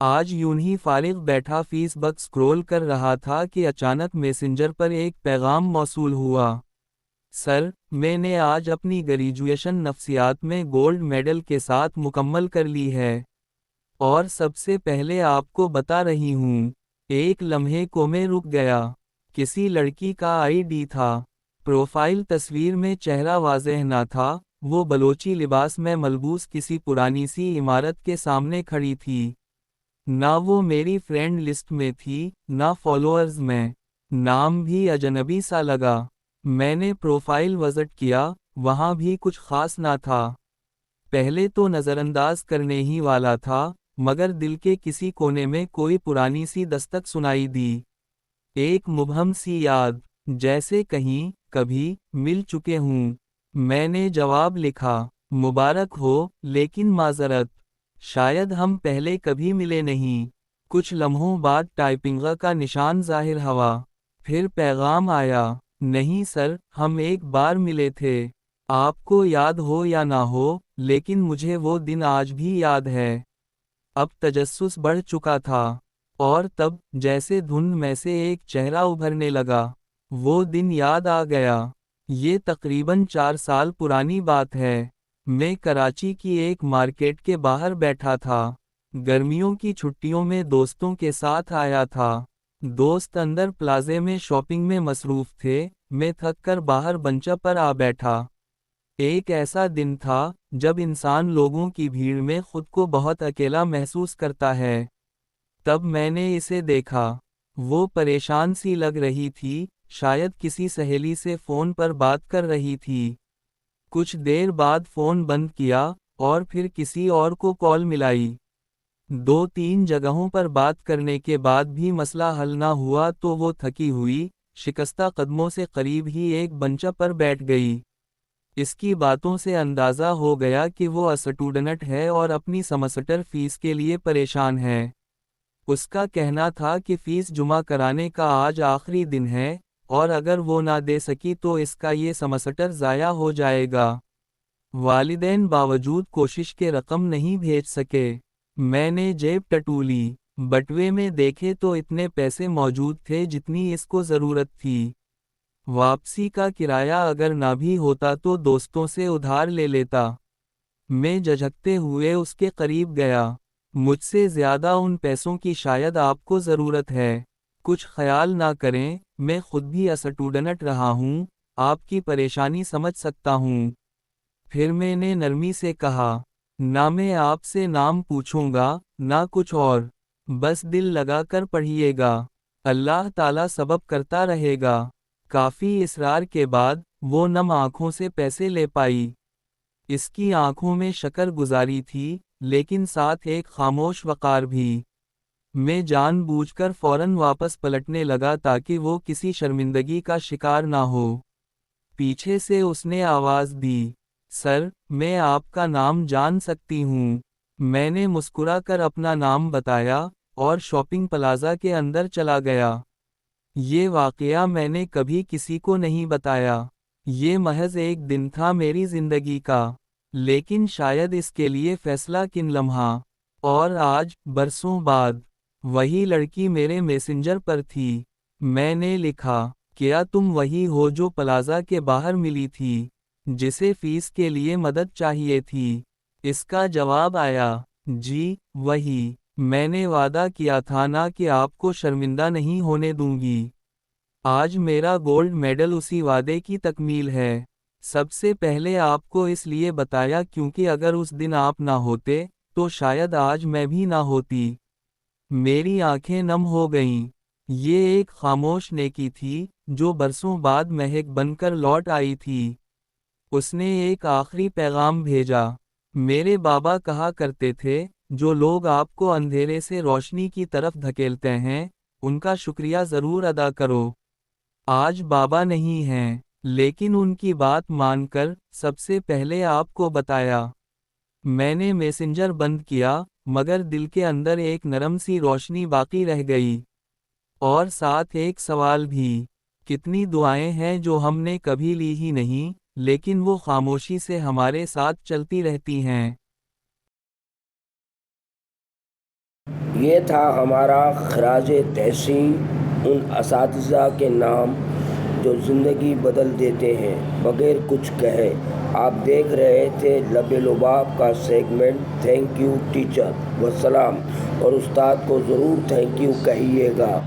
آج یوں ہی فارغ بیٹھا فیس بک سکرول کر رہا تھا کہ اچانک میسنجر پر ایک پیغام موصول ہوا۔ سر، میں نے آج اپنی گریجویشن نفسیات میں گولڈ میڈل کے ساتھ مکمل کر لی ہے، اور سب سے پہلے آپ کو بتا رہی ہوں۔ ایک لمحے کو میں رک گیا۔ کسی لڑکی کا آئی ڈی تھا۔ پروفائل تصویر میں چہرہ واضح نہ تھا، وہ بلوچی لباس میں ملبوس کسی پرانی سی عمارت کے سامنے کھڑی تھی۔ نہ وہ میری فرینڈ لسٹ میں تھی، نہ فالوورز میں۔ نام بھی اجنبی سا لگا۔ میں نے پروفائل وزٹ کیا، وہاں بھی کچھ خاص نہ تھا۔ پہلے تو نظر انداز کرنے ہی والا تھا، مگر دل کے کسی کونے میں کوئی پرانی سی دستک سنائی دی۔ ایک مبہم سی یاد، جیسے کہیں کبھی مل چکے ہوں۔ میں نے جواب لکھا، مبارک ہو، لیکن معذرت، شاید ہم پہلے کبھی ملے نہیں۔ کچھ لمحوں بعد ٹائپنگ کا نشان ظاہر ہوا۔ پھر پیغام آیا، نہیں سر، ہم ایک بار ملے تھے۔ آپ کو یاد ہو یا نہ ہو، لیکن مجھے وہ دن آج بھی یاد ہے۔ اب تجسس بڑھ چکا تھا، اور تب جیسے دھند میں سے ایک چہرہ ابھرنے لگا۔ وہ دن یاد آ گیا۔ یہ تقریباً 4 سال پرانی بات ہے۔ میں کراچی کی ایک مارکیٹ کے باہر بیٹھا تھا۔ گرمیوں کی چھٹیوں میں دوستوں کے ساتھ آیا تھا۔ دوست اندر پلازے میں شاپنگ میں مصروف تھے، میں تھک کر باہر بنچ پر آ بیٹھا۔ ایک ایسا دن تھا جب انسان لوگوں کی بھیڑ میں خود کو بہت اکیلا محسوس کرتا ہے۔ تب میں نے اسے دیکھا۔ وہ پریشان سی لگ رہی تھی، شاید کسی سہیلی سے فون پر بات کر رہی تھی۔ کچھ دیر بعد فون بند کیا، اور پھر کسی اور کو کال ملائی۔ 2-3 جگہوں پر بات کرنے کے بعد بھی مسئلہ حل نہ ہوا تو وہ تھکی ہوئی، شکستہ قدموں سے قریب ہی ایک بنچ پر بیٹھ گئی۔ اس کی باتوں سے اندازہ ہو گیا کہ وہ اسٹوڈنٹ ہے اور اپنی سمسٹر فیس کے لیے پریشان ہے۔ اس کا کہنا تھا کہ فیس جمع کرانے کا آج آخری دن ہے، اور اگر وہ نہ دے سکی تو اس کا یہ سمسٹر ضائع ہو جائے گا۔ والدین باوجود کوشش کے رقم نہیں بھیج سکے۔ میں نے جیب ٹٹولی۔ بٹوے میں دیکھے تو اتنے پیسے موجود تھے جتنی اس کو ضرورت تھی۔ واپسی کا کرایہ اگر نہ بھی ہوتا تو دوستوں سے ادھار لے لیتا۔ میں جھجکتے ہوئے اس کے قریب گیا۔ مجھ سے زیادہ ان پیسوں کی شاید آپ کو ضرورت ہے۔ کچھ خیال نہ کریں، میں خود بھی اسٹوڈنٹ رہا ہوں، آپ کی پریشانی سمجھ سکتا ہوں۔ پھر میں نے نرمی سے کہا، نہ میں آپ سے نام پوچھوں گا، نہ کچھ اور، بس دل لگا کر پڑھیے گا، اللہ تعالیٰ سبب کرتا رہے گا۔ کافی اصرار کے بعد وہ نم آنکھوں سے پیسے لے پائی۔ اس کی آنکھوں میں شکر گزاری تھی، لیکن ساتھ ایک خاموش وقار بھی۔ میں جان بوجھ کر فوراً واپس پلٹنے لگا تاکہ وہ کسی شرمندگی کا شکار نہ ہو۔ پیچھے سے اس نے آواز دی، سر، میں آپ کا نام جان سکتی ہوں؟ میں نے مسکرا کر اپنا نام بتایا، اور شاپنگ پلازا کے اندر چلا گیا۔ یہ واقعہ میں نے کبھی کسی کو نہیں بتایا۔ یہ محض ایک دن تھا میری زندگی کا، لیکن شاید اس کے لیے فیصلہ کن لمحہ۔ اور آج، برسوں بعد، وہی لڑکی میرے میسنجر پر تھی۔ میں نے لکھا، کیا تم وہی ہو جو پلازا کے باہر ملی تھی، جسے فیس کے لیے مدد چاہیے تھی؟ اس کا جواب آیا، جی، وہی۔ میں نے وعدہ کیا تھا نا کہ آپ کو شرمندہ نہیں ہونے دوں گی۔ آج میرا گولڈ میڈل اسی وعدے کی تکمیل ہے۔ سب سے پہلے آپ کو اس لیے بتایا کیونکہ اگر اس دن آپ نہ ہوتے، تو شاید آج میں بھی نہ ہوتی۔ میری آنکھیں نم ہو گئیں۔ یہ ایک خاموش نیکی تھی، جو برسوں بعد مہک بن کر لوٹ آئی تھی۔ اس نے ایک آخری پیغام بھیجا، میرے بابا کہا کرتے تھے، جو لوگ آپ کو اندھیرے سے روشنی کی طرف دھکیلتے ہیں، ان کا شکریہ ضرور ادا کرو۔ آج بابا نہیں ہیں، لیکن ان کی بات مان کر سب سے پہلے آپ کو بتایا۔ میں نے میسنجر بند کیا، مگر دل کے اندر ایک نرم سی روشنی باقی رہ گئی۔ اور ساتھ ایک سوال بھی، کتنی دعائیں ہیں جو ہم نے کبھی لی ہی نہیں، لیکن وہ خاموشی سے ہمارے ساتھ چلتی رہتی ہیں۔ یہ تھا ہمارا خراج تحسین ان اساتذہ کے نام جو زندگی بدل دیتے ہیں بغیر کچھ کہے۔ آپ دیکھ رہے تھے لب لباب کا سیگمنٹ۔ تھینک یو ٹیچر، والسلام، اور استاد کو ضرور تھینک یو کہیے گا۔